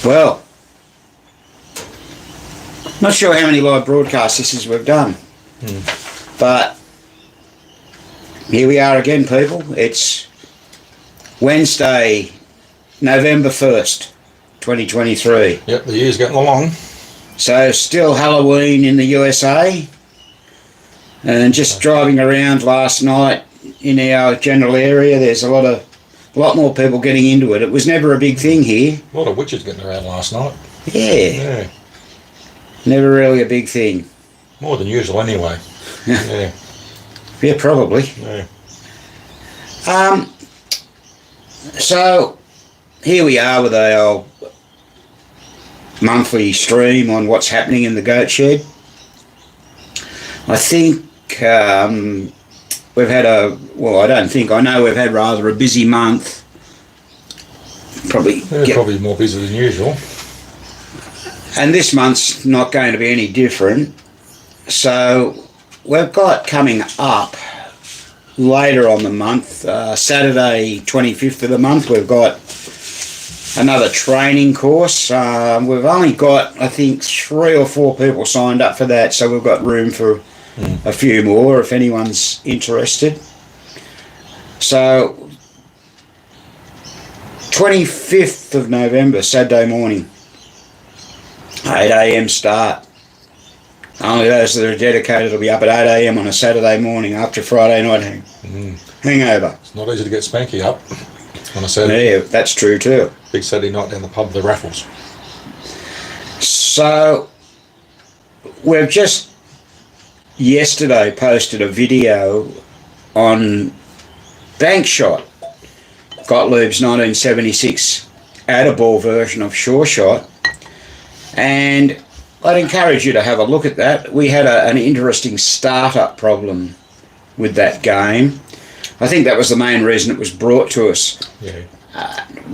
Well, not sure how many live broadcasts we've done, but here we are again, people. It's Wednesday, November 1st, 2023. Yep, the year's getting along. So still Halloween in the USA, and just driving around last night in our general area, there's a lot more people getting into it. It was never a big thing here. A lot of witches getting around last night. Yeah. Never really a big thing. More than usual anyway. Yeah. Yeah, probably. Yeah. So here we are with our monthly stream on what's happening in the goat shed. I think we've had I know we've had rather a busy month. Probably more busy than usual. And this month's not going to be any different. So we've got coming up later on the month, Saturday 25th of the month, we've got another training course. We've only got, I think, 3 or 4 people signed up for that, so we've got room for a few more if anyone's interested. So 25th of November, Saturday morning, 8 a.m. start. Only those that are dedicated will be up at 8 a.m. on a Saturday morning after Friday night hangover. It's not easy to get Spanky up on a Saturday. Yeah, that's true too. Big Saturday night down the pub, the raffles. So we've just yesterday posted a video on bank shot, Gottlieb's 1976 Addaball version of Sure Shot, and I'd encourage you to have a look at that. We had an interesting startup problem with that game. I think that was the main reason it was brought to us. Yeah.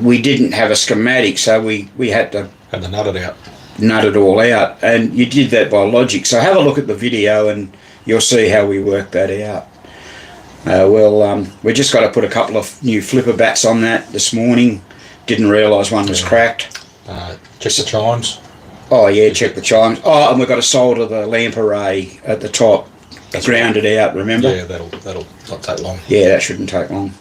We didn't have a schematic, so we had to nut it out. Nut it all out, and you did that by logic. So have a look at the video and you'll see how we worked that out. We just got to put a couple of new flipper bats on that this morning. Didn't realise one was cracked. Check the chimes. Oh yeah, check the chimes. Oh, and we've got to solder the lamp array at the top. That's grounded out, remember? Yeah, that'll not take long. Yeah, that shouldn't take long.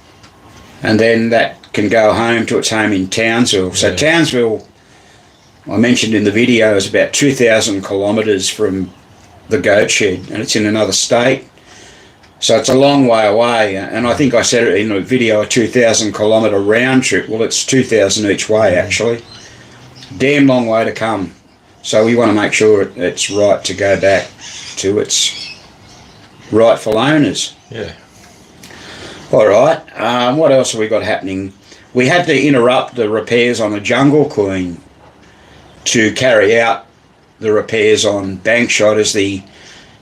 And then that can go home to its home in Townsville. So Townsville, I mentioned in the video, is about 2,000 kilometres from the goat shed, and it's in another state. So it's a long way away, and I think I said it in the video, a 2,000 kilometre round trip. Well, it's 2,000 each way, actually. Damn long way to come. So we want to make sure it's right to go back to its rightful owners. Yeah. All right. What else have we got happening? We had to interrupt the repairs on the Jungle Queen to carry out the repairs on Bankshot, as the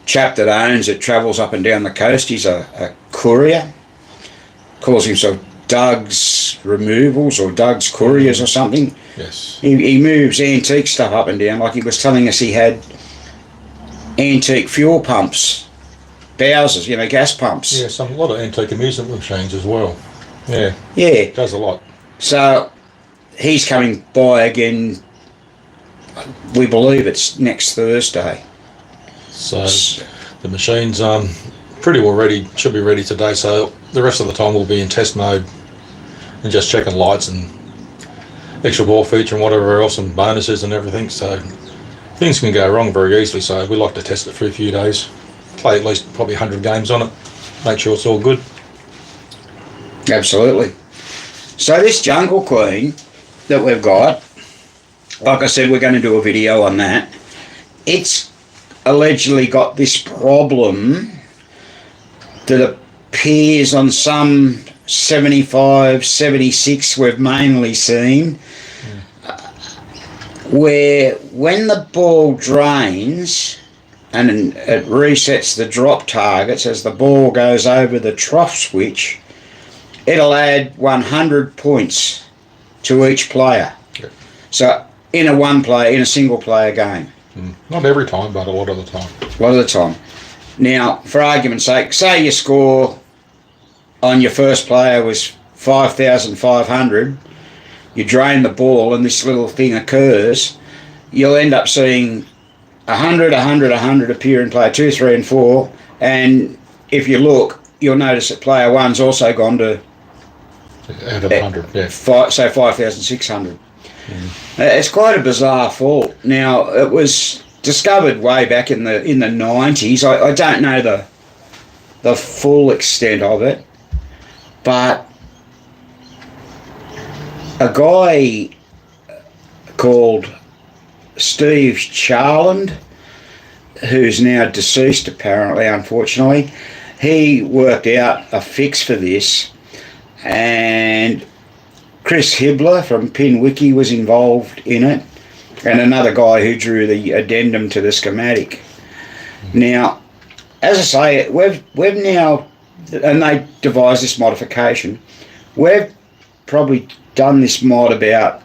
chap that owns it travels up and down the coast. He's a courier. Calls himself Doug's Removals or Doug's Couriers or something. Yes. He moves antique stuff up and down, like he was telling us he had antique fuel pumps, Bowsers, gas pumps. Yeah, a lot of antique amusement machines as well. Yeah. Yeah. Does a lot. So he's coming by again, we believe it's next Thursday. So the machine's pretty well ready, should be ready today, so the rest of the time we'll be in test mode and just checking lights and extra ball feature and whatever else and bonuses and everything, so things can go wrong very easily, so we like to test it for a few days, play at least probably 100 games on it, make sure it's all good. Absolutely. So this Jungle Queen that we've got, like I said, we're going to do a video on that. It's allegedly got this problem that appears on some 75, 76 we've mainly seen, where when the ball drains and it resets the drop targets as the ball goes over the trough switch, it'll add 100 points to each player. Yep. So in a single player game. Not every time, but a lot of the time. A lot of the time. Now, for argument's sake, say your score on your first player was 5,500, you drain the ball and this little thing occurs, you'll end up seeing 100, 100, 100 appear in player 2, 3 and 4, and if you look, you'll notice that player 1's also gone to out of 100, yeah. So 5,600. It's quite a bizarre fault. Now, it was discovered way back in the 90s. I don't know the full extent of it, but a guy called Steve Charland, who's now deceased apparently, unfortunately, he worked out a fix for this, and Chris Hibbler from PinWiki was involved in it, and another guy who drew the addendum to the schematic. Now, as I say, we've now, and they devised this modification, we've probably done this mod about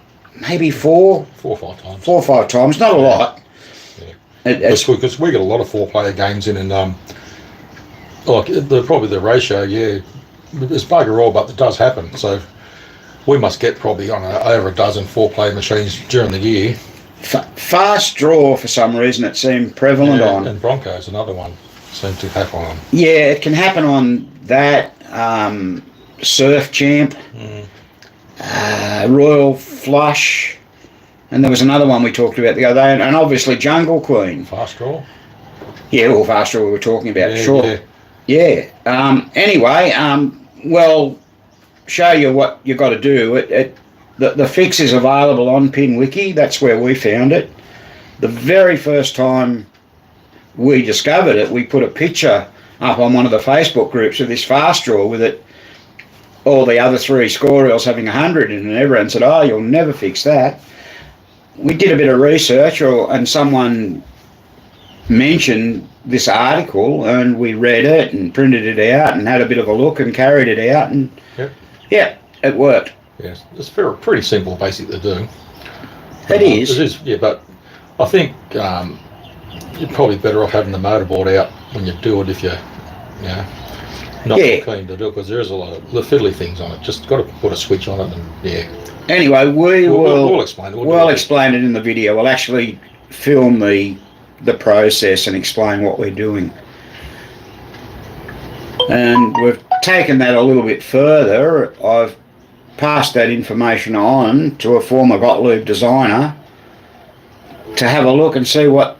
maybe four or five times, not a lot. Yeah. Because we get a lot of 4-player games in, and like probably the ratio, yeah, it's bugger all, but it does happen. So we must get probably over a dozen 4-player machines during the year. Fast draw, for some reason, it seemed prevalent on. And Broncos, another one, seemed to happen on. Yeah, it can happen on that, Surf Champ, Royal Flush, and there was another one we talked about the other day, and obviously Jungle Queen. Fast draw? Yeah, well, fast draw we were talking about, yeah, sure. Yeah. Anyway, well, show you what you got to do. The fix is available on PinWiki. That's where we found it. The very first time we discovered it, we put a picture up on one of the Facebook groups of this fast draw with it, all the other 3 score reels having 100 in it, and everyone said, oh, you'll never fix that. We did a bit of research, and someone mentioned this article, and we read it and printed it out and had a bit of a look and carried it out, and yeah, it worked. Yes, it's pretty simple, basic to do. It is. It is, yeah, but I think you're probably better off having the motorboard out when you do it if you're, not keen to do it, because there is a lot of the fiddly things on it. Just got to put a switch on it, and Anyway, we'll explain it. We'll explain it in the video. We'll actually film the process and explain what we're doing. And we've taken that a little bit further. I've passed that information on to a former Gottlieb designer to have a look and see what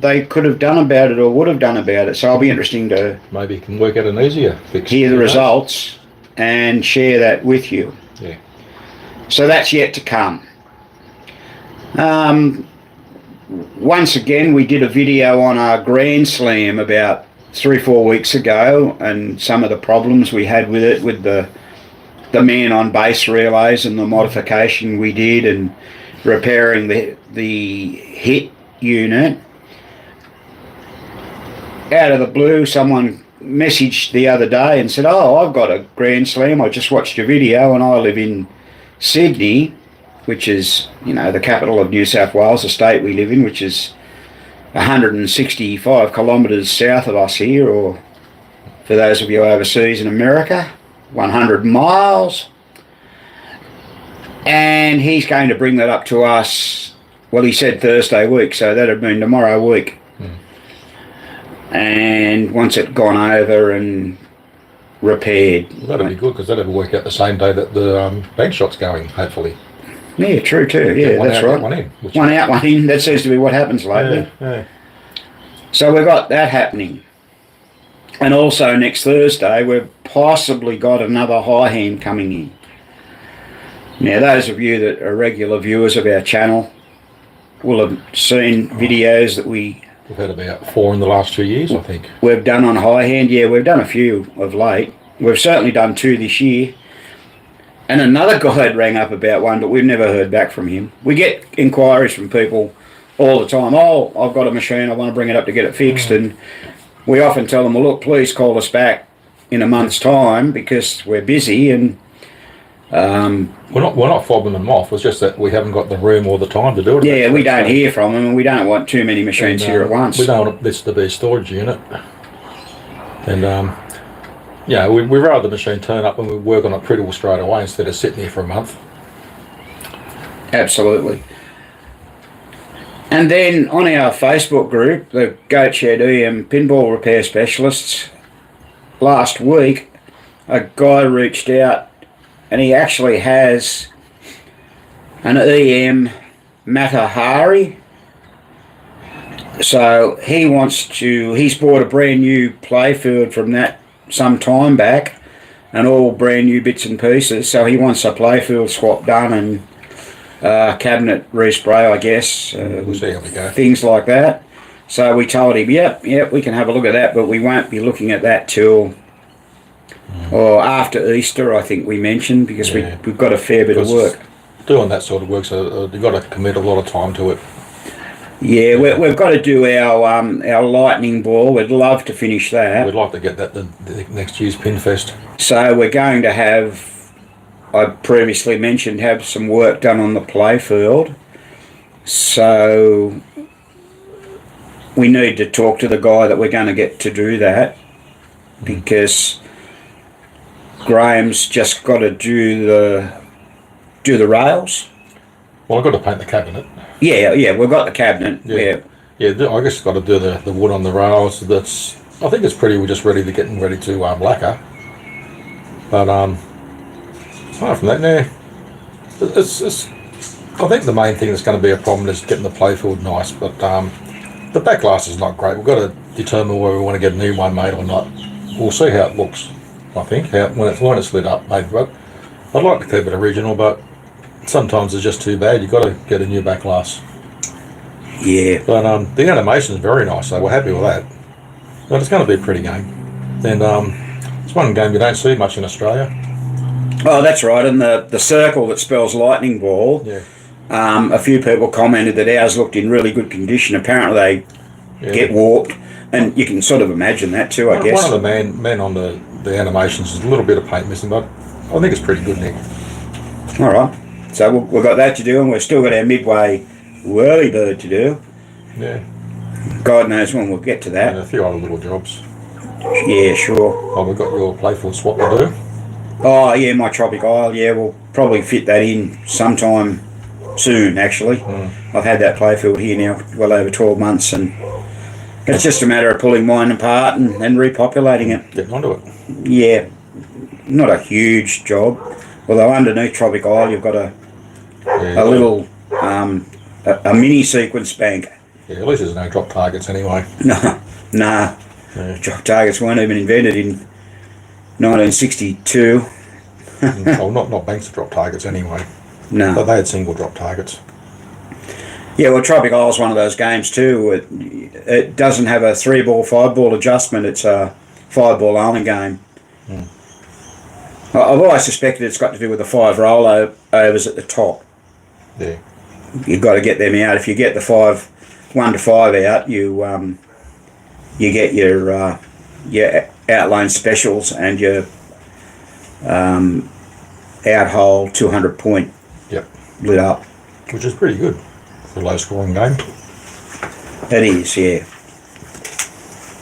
they could have done about it or would have done about it. So I'll be interesting to maybe you can work out an easier fix. Hear the results and share that with you. Yeah. So that's yet to come. Once again, we did a video on our Grand Slam about 3-4 weeks ago, and some of the problems we had with it, with the man on base relays and the modification we did, and repairing the hit unit. Out of the blue, someone messaged the other day and said, oh, I've got a Grand Slam, I just watched your video, and I live in Sydney, which is, the capital of New South Wales, the state we live in, which is 165 kilometres south of us here, or for those of you overseas in America, 100 miles. And he's going to bring that up to us, well, he said Thursday week, so that'd mean tomorrow week. And once it's gone over and repaired. Well, that'd be good, because that'd work out the same day that the bank shot's going, hopefully. Yeah, true too. Yeah, that's right. One in. One out, one in. That seems to be what happens lately. Yeah. So we've got that happening. And also next Thursday, we've possibly got another high hand coming in. Now, those of you that are regular viewers of our channel will have seen videos that we've had about 4 in the last 2 years, I think. We've done on high hand. Yeah, we've done a few of late. We've certainly done 2 this year. And another guy had rang up about one, but we've never heard back from him. We get inquiries from people all the time. Oh, I've got a machine, I want to bring it up to get it fixed. And we often tell them, well, look, please call us back in a month's time, because we're busy. And we're not fobbing them off. It's just that we haven't got the room or the time to do it. Yeah, we don't hear from them, and we don't want too many machines here at once. We don't want this to be a storage unit. And we'd rather the machine turn up and we work on it pretty well straight away instead of sitting here for a month. Absolutely. And then on our Facebook group, the Goat Shed EM Pinball Repair Specialists, last week a guy reached out and he actually has an EM Matahari. So he's bought a brand new playfield from that some time back and all brand new bits and pieces. So he wants a playfield swap done and cabinet respray, I guess. We'll see how we go. Things like that. So we told him, yep, we can have a look at that, but we won't be looking at that till or after Easter, I think we mentioned, because we've got a fair bit of work. Doing that sort of work, so you've got to commit a lot of time to it. Yeah, we've got to do our lightning ball. We'd love to finish that. We'd like to get that the next year's Pinfest. So we're going to have, I previously mentioned, have some work done on the playfield. So we need to talk to the guy that we're going to get to do that, because Graham's just got to do the rails. Well, I've got to paint the cabinet. Yeah, we've got the cabinet. Yeah. I guess got to do the wood on the rails. I think it's we're just ready to lacquer. But apart from that, it's I think the main thing that's going to be a problem is getting the playfield nice. But the back glass is not great. We've got to determine whether we want to get a new one made or not. We'll see how it looks. I think when it's lit up, maybe. But I'd like to keep it original, but sometimes it's just too bad. You've got to get a new back glass. Yeah. But the animation is very nice, so we're happy with that. But it's going to be a pretty game. And it's one game you don't see much in Australia. Oh, that's right. And the circle that spells lightning ball, a few people commented that ours looked in really good condition. Apparently they get warped. And you can sort of imagine that too, I guess. One of the men on the animations is a little bit of paint missing, but I think it's pretty good, Nick. All right. So we've got that to do, and we've still got our midway whirly bird to do. Yeah. God knows when we'll get to that. And a few other little jobs. Yeah, sure. Oh, we've got your playfield swap to do. Oh, yeah, my Tropic Isle. Yeah, we'll probably fit that in sometime soon, actually. I've had that playfield here now well over 12 months, and it's just a matter of pulling mine apart and repopulating it. Getting onto it. Yeah. Not a huge job. Although underneath Tropic Isle you've got a little a mini sequence bank. Yeah, at least there's no drop targets anyway. No. Yeah. Drop targets weren't even invented in 1962. Well, not banks of drop targets anyway. No. But they had single drop targets. Yeah, well, Tropic Isle is one of those games too. It doesn't have a 3-ball, 5-ball adjustment. It's a 5-ball only game. I've always suspected it's got to do with the 5 rollovers at the top. Yeah. You've got to get them out. If you get the 1 to 5 out, you get your outlane specials and your out hole 200 point. Yep. Lit up. Which is pretty good for a low scoring game. It is, yeah.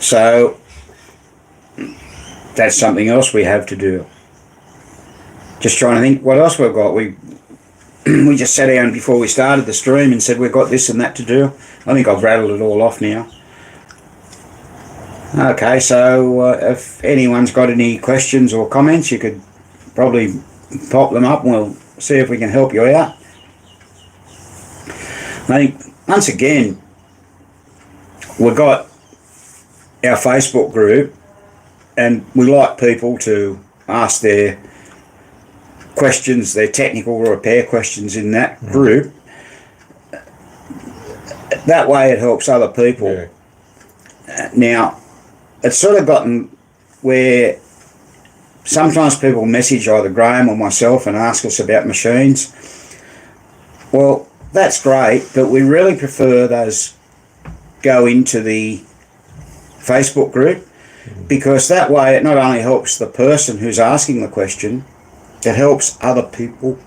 So that's something else we have to do. Just trying to think what else we've got. We just sat down before we started the stream and said we've got this and that to do. I think I've rattled it all off now. Okay, so if anyone's got any questions or comments, you could probably pop them up and we'll see if we can help you out. I think, once again, we've got our Facebook group and we like people to ask their questions, their technical repair questions in that group. That way it helps other people. Yeah. Now, it's sort of gotten where sometimes people message either Graham or myself and ask us about machines. Well, that's great, but we really prefer those go into the Facebook group, because that way it not only helps the person who's asking the question, it helps other people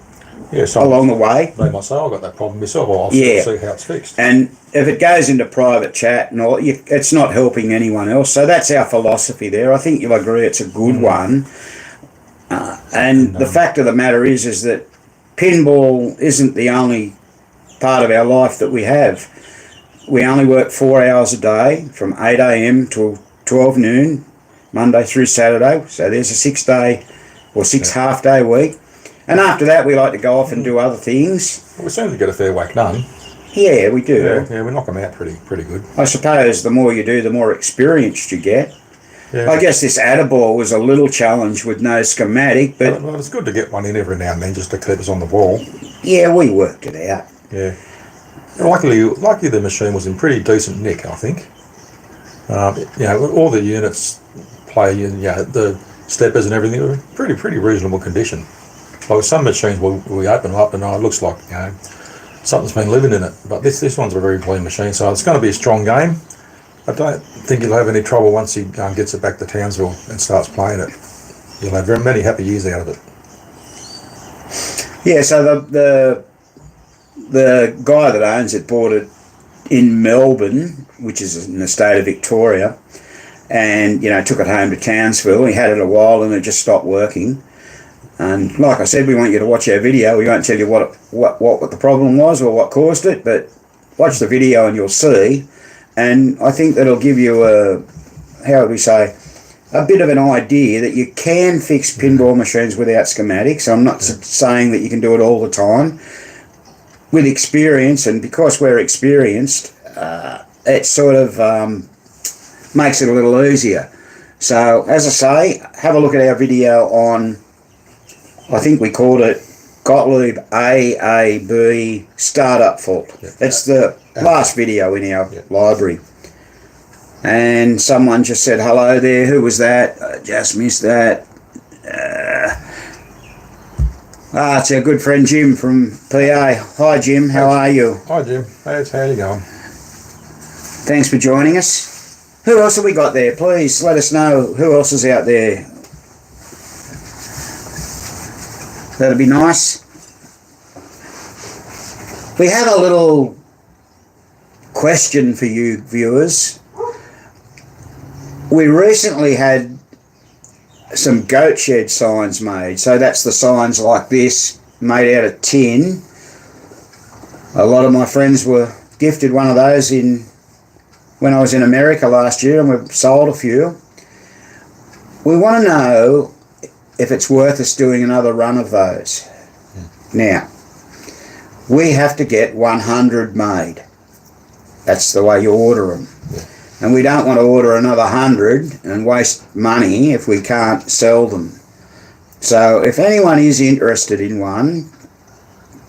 along the way. They might say, I've got that problem myself, or I'll Yeah. see how it's fixed. And if it goes into private chat and all, it's not helping anyone else. So that's our philosophy there. I think you'll agree it's a good one. And the fact of the matter is that pinball isn't the only part of our life that we have. We only work 4 hours a day from 8 a.m. till 12 noon, Monday through Saturday. So there's a 6 day or six half-day week. And after that, we like to go off and do other things. We seem to get a fair whack done. Yeah, we do. Yeah, we knock them out pretty good. I suppose the more you do, the more experienced you get. Yeah. I guess this Addaball was a little challenge with no schematic, but Well, it's good to get one in every now and then just to keep us on the ball. yeah, we worked it out. Yeah. Luckily the machine was in pretty decent nick, I think. All the units play, the steppers and everything were pretty reasonable condition. Like some machines we open up and it looks like something's been living in it. But this one's a very clean machine, so it's going to be a strong game. I don't think you'll have any trouble once he gets it back to Townsville and starts playing it. You'll have very many happy years out of it. Yeah, so the guy that owns it bought it in Melbourne, which is in the state of Victoria, and took it home to Townsville. He had it a while and it just stopped working. And like I said, we want you to watch our video. We won't tell you what the problem was or what caused it, but watch the video and you'll see. And I think that'll give you a bit of an idea that you can fix pinball machines without schematics. I'm not saying that you can do it all the time. With experience, and because we're experienced, it sort of makes it a little easier. So, as I say, have a look at our video on, I think we called it Gottlieb AAB Startup Fault. That's the last video in our library. And someone just said hello there. Who was that? I just missed that. It's our good friend Jim from PA. Hi Jim, how are you? Hi Jim, how you going? Thanks for joining us. Who else have we got there? Please let us know who else is out there. That'd be nice. We have a little question for you viewers. We recently had some goat shed signs made. So that's the signs like this, made out of tin. A lot of my friends were gifted one of those when I was in America last year, and we've sold a few. We want to know if it's worth us doing another run of those. Now, we have to get 100 made. That's the way you order them. And we don't want to order another 100 and waste money if we can't sell them. So if anyone is interested in one,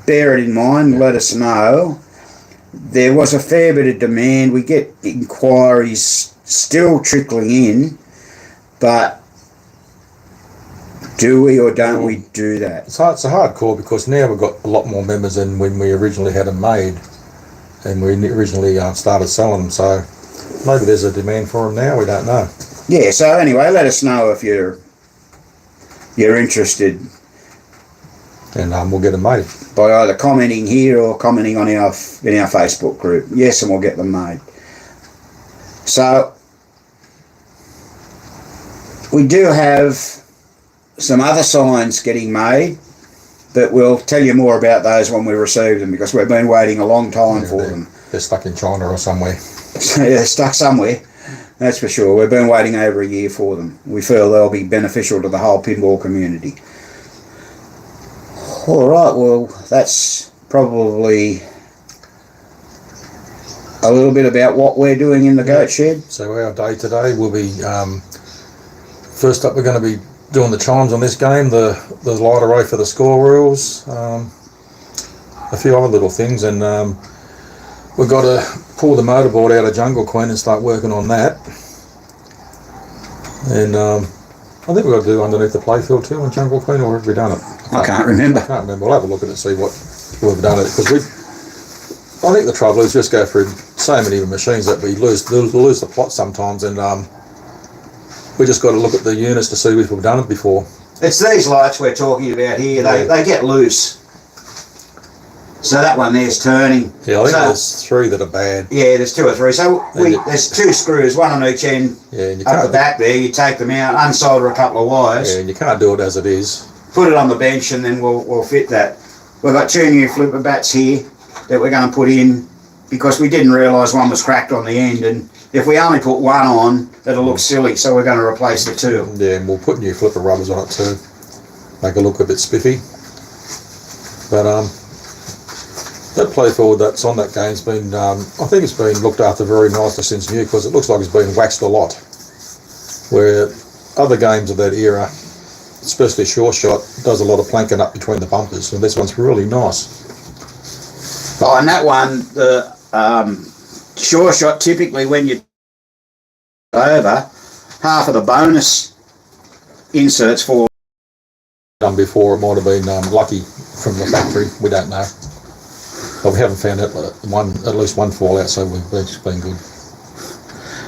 bear it in mind, let us know. There was a fair bit of demand. We get inquiries still trickling in, but do we or don't we do that? It's a hard call because now we've got a lot more members than when we originally had them made and we originally started selling them. So maybe there's a demand for them now, we don't know. Yeah, so anyway, let us know if you're interested. And we'll get them made. By either commenting here or commenting on in our Facebook group. Yes, and we'll get them made. So, we do have some other signs getting made, but we'll tell you more about those when we receive them because we've been waiting a long time for them. They're stuck in China or somewhere. They're stuck somewhere, that's for sure. We've been waiting over a year for them. We feel they'll be beneficial to the whole pinball community. Alright, well, that's probably a little bit about what we're doing in the goat shed. So our day today will be, first up we're going to be doing the chimes on this game, the light array for the score rules, a few other little things, and we've got to pull the motorboard out of Jungle Queen and start working on that. And I think we've got to do underneath the playfield too on Jungle Queen, or have we done it? I can't remember. We'll have a look at it and see what we've done it, because I think the trouble is just go through so many machines that we lose the plot sometimes, and we just got to look at the units to see if we've done it before. It's these lights we're talking about here. They get loose. So that one there's turning. Yeah, I think there's 3 that are bad. Yeah, there's 2 or 3. So there's 2 screws, one on each end. Yeah, and you up the back there. You take them out, unsolder a couple of wires. Yeah, and you can't do it as it is. Put it on the bench, and then we'll fit that. we've got 2 new flipper bats here that we're going to put in because we didn't realise one was cracked on the end, and if we only put one on, it'll look silly, so we're going to replace the 2. Yeah, and we'll put new flipper rubbers on it too. Make it look a bit spiffy. But that play forward that's on that game's been, I think it's been looked after very nicely since new, because it looks like it's been waxed a lot. Where other games of that era, especially Sure Shot, does a lot of planking up between the bumpers, and this one's really nice. Oh, and that one, the Sure Shot, typically when you over, half of the bonus inserts fall. Done before, it might have been lucky from the factory, we don't know. But we haven't found at least one fallout, so it's been good.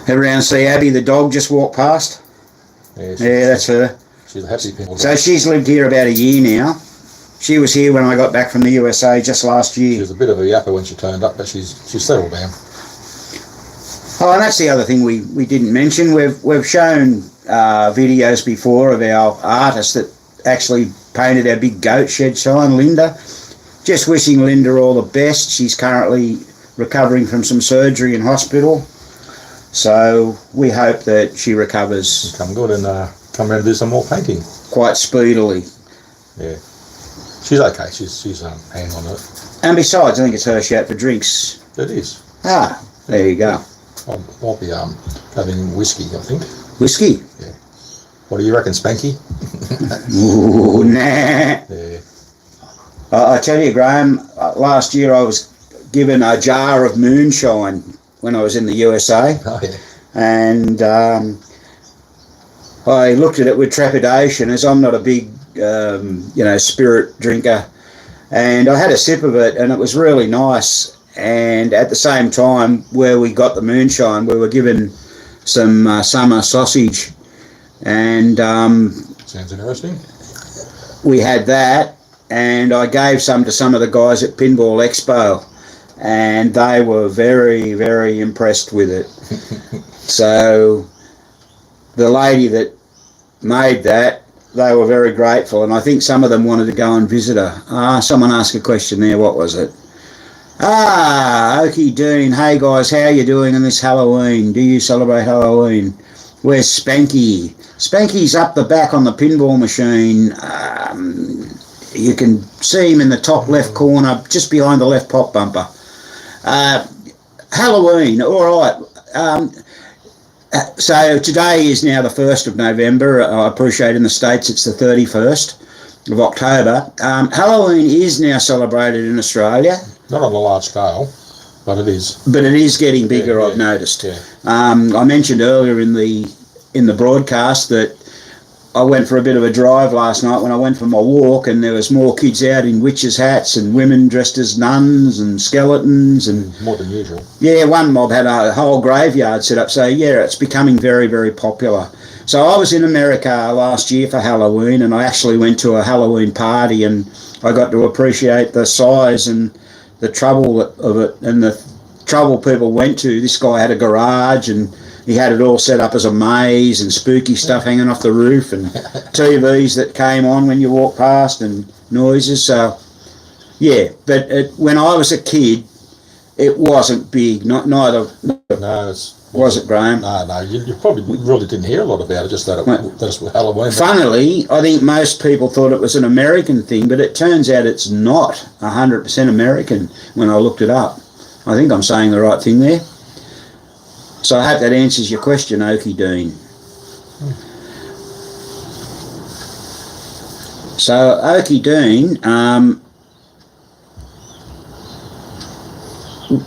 Everyone see Abby the dog just walked past? Yeah, that's her. She's a happy pinball. So she's lived here about a year now. She was here when I got back from the USA just last year. She was a bit of a yapper when she turned up, but she's settled down. Oh, and that's the other thing we didn't mention. We've shown videos before of our artist that actually painted our big goat shed sign, Linda. Just wishing Linda all the best. She's currently recovering from some surgery in hospital, so we hope that she recovers. Come good and come around and do some more painting. Quite speedily. Yeah, she's okay. She's hanging on it. And besides, I think it's her shout for drinks. It is. Ah, there you go. I'll be having whiskey, I think. Whiskey? Yeah. What do you reckon, Spanky? Ooh, nah. Yeah. I tell you, Graham, last year I was given a jar of moonshine when I was in the USA. Oh, yeah. And I looked at it with trepidation, as I'm not a big, spirit drinker. And I had a sip of it, and it was really nice. And at the same time, where we got the moonshine, we were given some summer sausage. And sounds interesting. we had that, and I gave some to some of the guys at Pinball Expo, and they were very, very impressed with it. So the lady that made that, they were very grateful, and I think some of them wanted to go and visit her. Someone asked a question there. What was it? Okie Dean. Hey guys, how you doing on this Halloween? Do you celebrate Halloween? Where's Spanky? Spanky's up the back on the pinball machine. You can see him in the top left corner, just behind the left pop bumper. Halloween, all right. So today is now the 1st of November. I appreciate in the States it's the 31st of October. Halloween is now celebrated in Australia. Not on a large scale, but it is. But it is getting bigger, Yeah, I've noticed. Yeah. I mentioned earlier in the broadcast that I went for a bit of a drive last night when I went for my walk, and there was more kids out in witches' hats and women dressed as nuns and skeletons and More than usual. yeah, one mob had a whole graveyard set up. So yeah, it's becoming very, very popular. So I was in America last year for Halloween, and I actually went to a Halloween party, and I got to appreciate the size and the trouble of it and the trouble people went to. This guy had a garage, and he had it all set up as a maze and spooky stuff hanging off the roof and TVs that came on when you walked past and noises. So, yeah, but when I was a kid, it wasn't big. Neither was it, Graham? No. You probably really didn't hear a lot about it, just that that's Halloween. Funnily, I think most people thought it was an American thing, but it turns out it's not 100% American when I looked it up. I think I'm saying the right thing there. So I hope that answers your question, Okie Dean. So Okie Dean,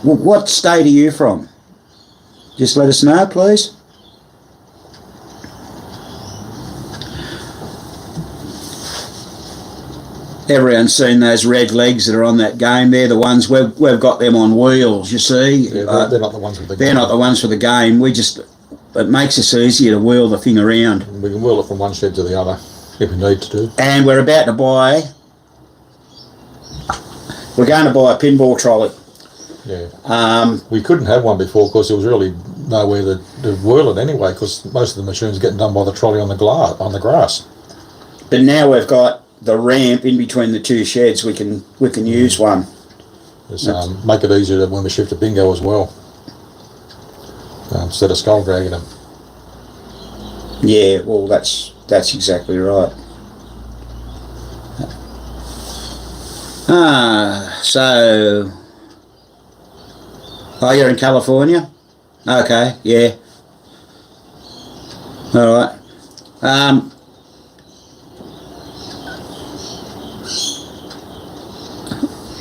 what state are you from? Just let us know, please. Everyone's seen those red legs that are on that game. They're the ones we've got them on wheels. You see, Yeah, they're not the ones with the game. they're not the ones for the game. It makes us easier to wheel the thing around. We can wheel it from one shed to the other if we need to. And we're about to buy. We're going to buy a pinball trolley. Yeah. We couldn't have one before because there was really nowhere to wheel it anyway, because most of the machines are getting done by the trolley on the grass. But now we've got the ramp in between the two sheds, we can use one. Just make it easier when we shift to bingo as well, instead of skull dragging them. Yeah, well, that's exactly right. So, you're in California? Okay, yeah. All right.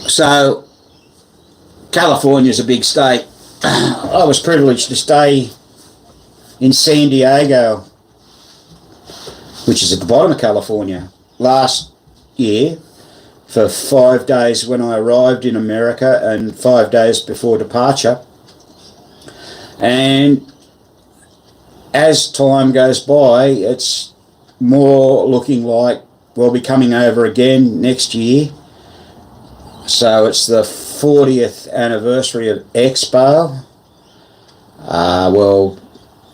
So, California's a big state. I was privileged to stay in San Diego, which is at the bottom of California, last year for 5 days when I arrived in America and 5 days before departure. And as time goes by, it's more looking like we'll be coming over again next year. So it's the 40th anniversary of Expo. We'll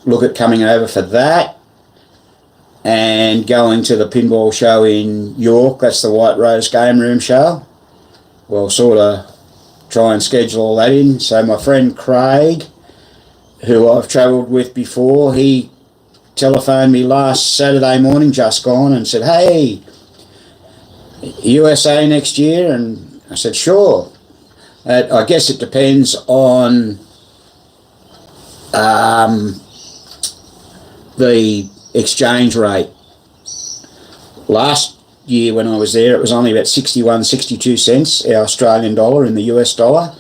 look at coming over for that and going to the pinball show in York. That's the White Rose Game Room show. We'll sort of try and schedule all that in. So my friend Craig, who I've travelled with before, he telephoned me last Saturday morning, just gone, and said, "Hey, USA next year?" And I said, "Sure." I guess it depends on the exchange rate. Last year when I was there, it was only about 61, 62 cents, our Australian dollar in the US dollar.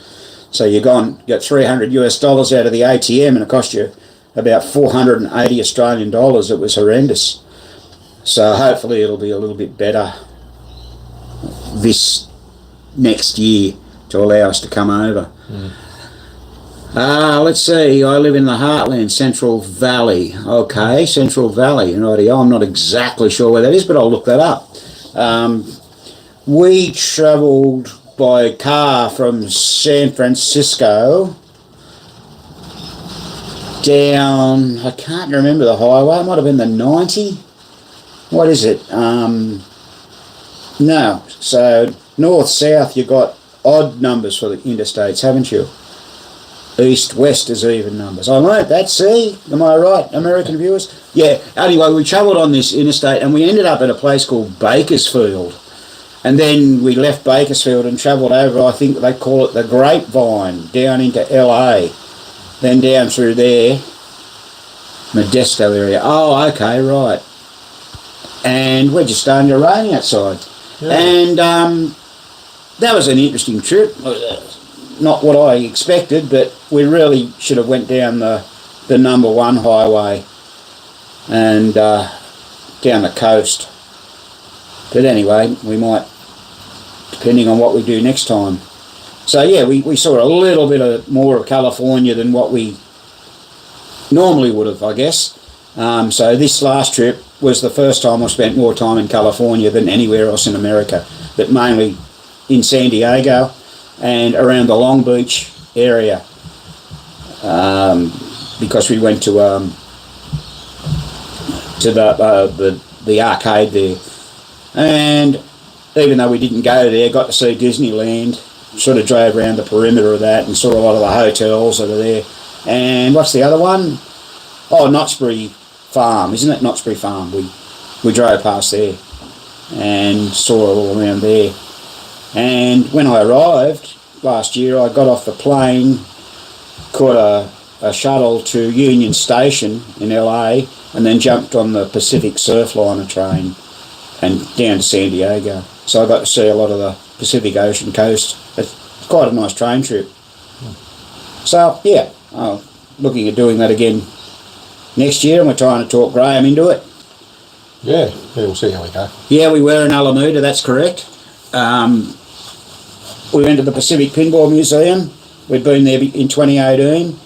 So you got $300 US out of the ATM and it cost you about 480 Australian dollars. It was horrendous. So hopefully it'll be a little bit better this next year to allow us to come over. Let's see, I live in the heartland, Central Valley. Okay, Central Valley, rightio. I'm not exactly sure where that is, but I'll look that up. We travelled by car from San Francisco down, I can't remember the highway, it might have been the 90. What is it? No, so north-south you got odd numbers for the interstates, haven't you? East-west is even numbers. I learnt that, see? Am I right, American viewers? Yeah, anyway, we travelled on this interstate and we ended up at a place called Bakersfield. And then we left Bakersfield and travelled over, I think they call it the Grapevine, down into LA. Then down through there, Modesto area. Oh, okay, right. And we're just starting to rain outside. Yeah. And that was an interesting trip. Not what I expected, but we really should have went down the number 1 highway and down the coast. But anyway, we might, depending on what we do next time. So yeah, we saw a little bit more of California than what we normally would have, I guess. So this last trip was the first time I spent more time in California than anywhere else in America, but mainly in San Diego and around the Long Beach area, because we went to the arcade there, and even though we didn't go there, got to see Disneyland, sort of drove around the perimeter of that and saw a lot of the hotels that are there. And what's the other one? Oh, Knott's Berry Farm, isn't it? Knott's Berry Farm. We drove past there and saw it all around there. And when I arrived last year, I got off the plane, caught a shuttle to Union Station in LA, and then jumped on the Pacific Surfliner train and down to San Diego. So I got to see a lot of the Pacific Ocean coast. It's quite a nice train trip. So yeah, I'm looking at doing that again next year, and we're trying to talk Graham into it. Yeah, we'll see how we go. Yeah, we were in Alameda, that's correct. We went to the Pacific Pinball Museum. We'd been there in 2018,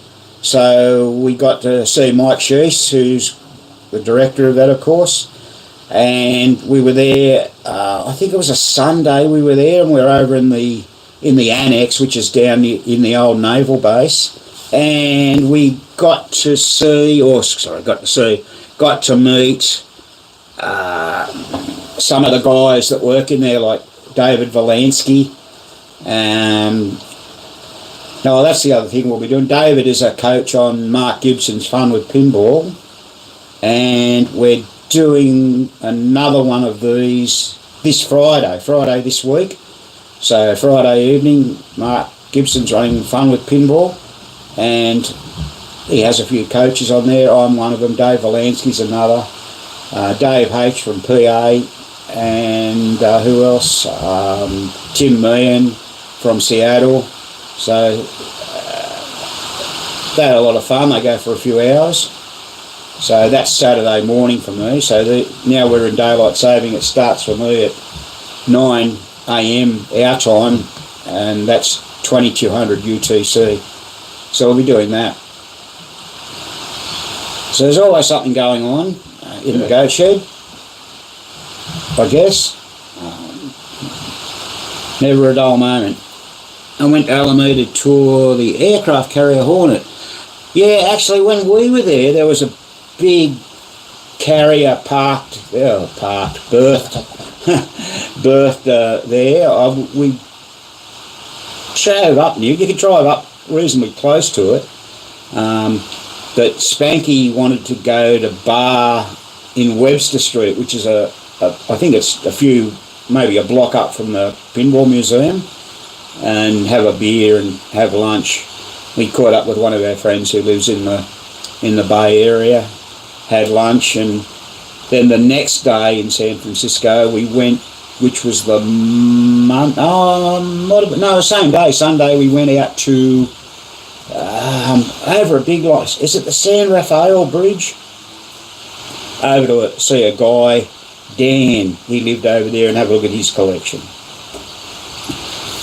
so we got to see Mike Sheese, who's the director of that, of course. And we were there, I think it was a Sunday we were there, and we were over in the annex, which is down in the old naval base. And we got to meet some of the guys that work in there, like David Valansky. No, that's the other thing we'll be doing. David is a coach on Mark Gibson's Fun with Pinball, and we're doing another one of these this Friday this week. So Friday evening, Mark Gibson's running Fun with Pinball, and he has a few coaches on there. I'm one of them. Dave Valansky's another. Dave H from PA, and who else? Tim Meehan from Seattle. So they had a lot of fun. They go for a few hours. So that's Saturday morning for me. So now we're in daylight saving. It starts for me at 9 a.m. our time, and that's 2200 UTC. So we'll be doing that. So there's always something going on in the goat shed, I guess. Never a dull moment. I went to Alameda to tour the aircraft carrier Hornet. Yeah, actually when we were there was a big carrier berthed there. We drove up new. You could drive up reasonably close to it. But Spanky wanted to go to bar in Webster Street, which is I think it's maybe a block up from the Pinball Museum, and have a beer and have lunch. We caught up with one of our friends who lives in the Bay Area, had lunch, and then the next day in San Francisco we went, which was the same day, Sunday, we went out to over a big lot. Is it the San Rafael Bridge? Over to see a guy, Dan. He lived over there, and have a look at his collection.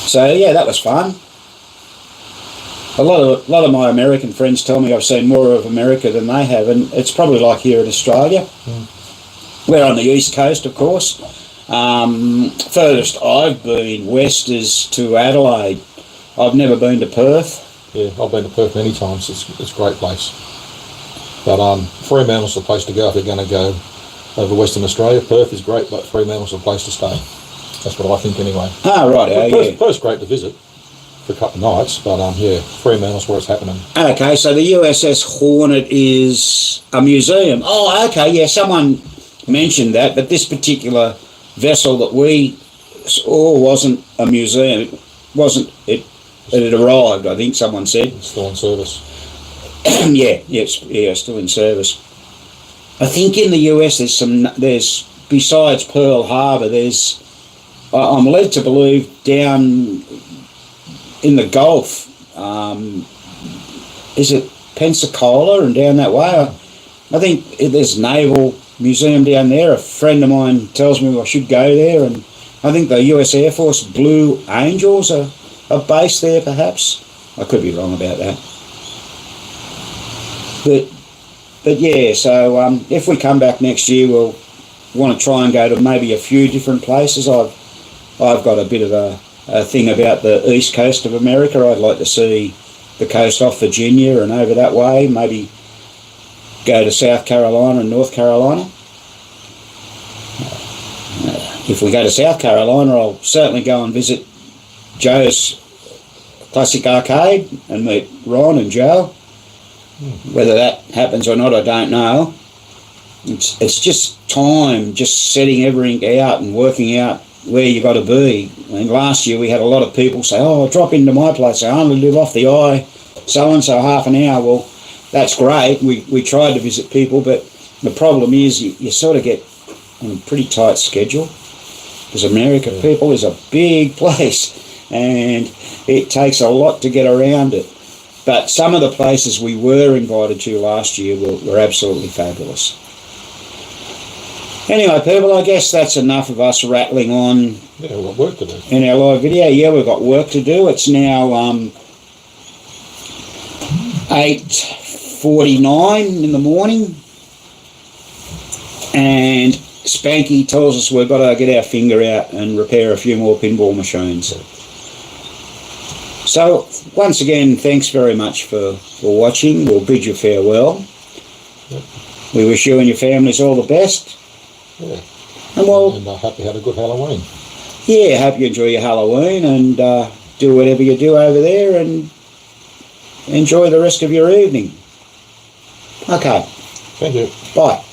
So yeah, that was fun. A lot of my American friends tell me I've seen more of America than they have, and it's probably like here in Australia. We're on the east coast, of course. Furthest I've been west is to Adelaide. I've never been to Perth. Yeah, I've been to Perth many times. It's a great place. But Fremantle's the place to go if you're going to go over Western Australia. Perth is great, but Fremantle's the place to stay. That's what I think anyway. Right. Perth's great to visit for a couple of nights, but yeah, Fremantle's where it's happening. Okay, so the USS Hornet is a museum. Oh, okay, yeah, someone mentioned that, but this particular vessel that we saw wasn't a museum. It had arrived, I think someone said. It's still in service. Still in service. I think in the US there's besides Pearl Harbor, I'm led to believe down in the Gulf, is it Pensacola and down that way? I think there's a naval museum down there. A friend of mine tells me I should go there, and I think the US Air Force Blue Angels are based there, perhaps. I could be wrong about that. But yeah, so if we come back next year, we'll want to try and go to maybe a few different places. I've got a bit of a thing about the east coast of America. I'd like to see the coast off Virginia and over that way, maybe go to South Carolina and North Carolina. If we go to South Carolina, I'll certainly go and visit Joe's Classic Arcade and meet Ron and Joe. Whether that happens or not, I don't know. It's just time, just setting everything out and working out where you got to be. I mean, last year we had a lot of people say, "Oh, drop into my place. I only live off the eye, so and so, half an hour." Well, that's great. We tried to visit people, but the problem is you sort of get on a pretty tight schedule, because America, people, is a big place, and it takes a lot to get around it. But some of the places we were invited to last year were absolutely fabulous. Anyway, people, I guess that's enough of us rattling on. Yeah, we've got work to do. In our live video. Yeah, we've got work to do. It's now 8:49 in the morning, and Spanky tells us we've got to get our finger out and repair a few more pinball machines. So, once again, thanks very much for watching. We'll bid you farewell. Yep. We wish you and your families all the best. Yeah. And well, And I hope you had a good Halloween. yeah, hope you enjoy your Halloween and do whatever you do over there and enjoy the rest of your evening. Okay, Thank you. bye.